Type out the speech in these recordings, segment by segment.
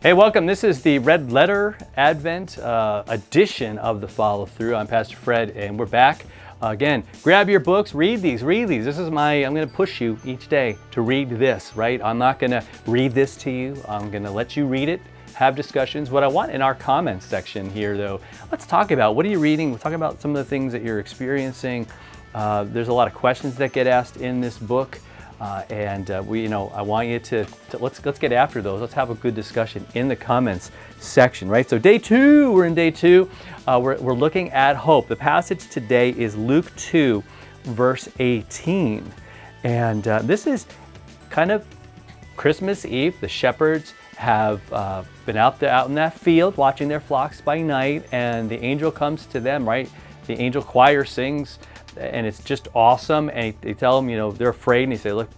Hey, welcome. This is the Red Letter Advent edition of the Follow Through. I'm Pastor Fred, and we're back. Again, grab your books, read these. I'm going to push you each day to read this, right? I'm not going to read this to you. I'm going to let you read it, have discussions. What I want in our comments section here, though, let's talk about what are you reading? We'll talk about some of the things that you're experiencing. There's a lot of questions that get asked in this book. I want you to let's get after those. Let's have a good discussion in the comments section, right? So we're in day two. We're looking at hope. The passage today is Luke 2, verse 18. And this is kind of Christmas Eve. The shepherds have been out in that field watching their flocks by night, and the angel comes to them, right? The angel choir sings, and it's just awesome. And they tell them, they're afraid, and they say, look,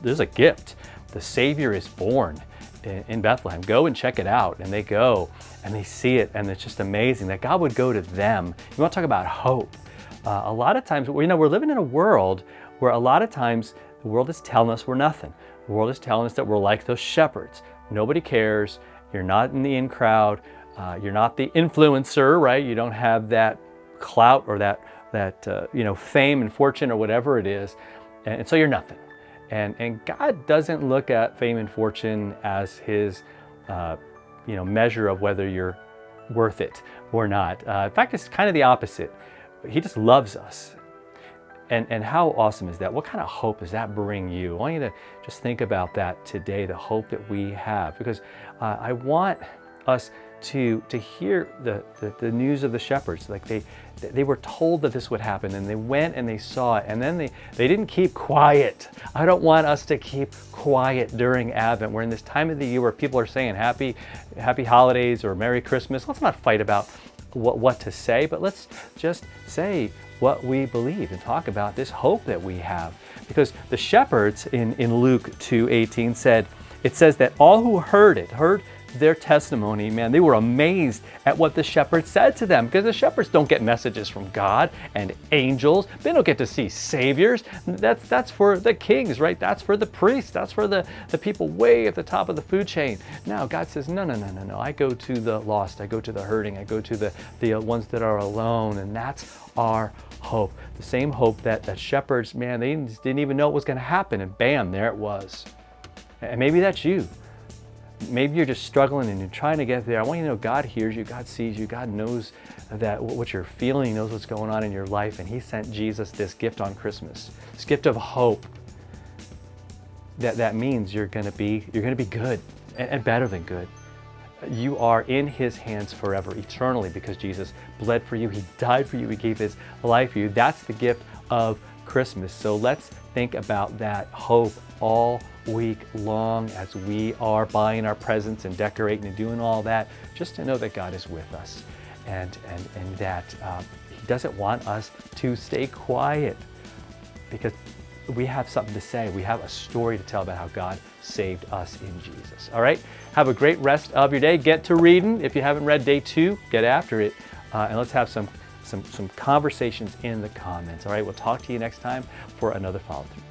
there's a gift. The Savior is born in Bethlehem. Go and check it out. And they go and they see it, and it's just amazing that God would go to them. You want to talk about hope? A lot of times, we're living in a world where a lot of times the world is telling us we're nothing. The world is telling us that we're like those shepherds. Nobody cares. You're not in the in crowd. You're not the influencer, right? You don't have that clout or that fame and fortune or whatever it is, and so you're nothing. And God doesn't look at fame and fortune as his measure of whether you're worth it or not. In fact, it's kind of the opposite. He just loves us. And how awesome is that? What kind of hope does that bring you? I want you to just think about that today, the hope that we have, because I want us to hear the news of the shepherds. Like they were told that this would happen, and they went and they saw it, and then they didn't keep quiet. I don't want us to keep quiet during Advent. We're in this time of the year where people are saying happy holidays or Merry Christmas. Let's not fight about what to say, but let's just say what we believe and talk about this hope that we have. Because the shepherds in Luke 2:18 says that all who heard their testimony, man, they were amazed at what the shepherds said to them, because the shepherds don't get messages from God and angels. They don't get to see saviors. That's for the kings, right? That's for the priests. That's for the people way at the top of the food chain. Now God says, no. I go to the lost. I go to the hurting. I go to the ones that are alone, and that's our hope. The same hope that shepherds, man, they didn't even know it was going to happen, and bam, there it was. And maybe that's you. Maybe you're just struggling and you're trying to get there. I want you to know God hears you, God sees you, God knows that what you're feeling, He knows what's going on in your life, and He sent Jesus this gift on Christmas, this gift of hope. That means you're going to be good and better than good. You are in His hands forever, eternally, because Jesus bled for you. He died for you. He gave His life for you. That's the gift of Christmas. So let's think about that hope all week long as we are buying our presents and decorating and doing all that, just to know that God is with us and that He doesn't want us to stay quiet, because we have something to say. We have a story to tell about how God saved us in Jesus. All right? Have a great rest of your day. Get to reading. If you haven't read day 2, get after it. And let's have some conversations in the comments. All right? We'll talk to you next time for another follow-through.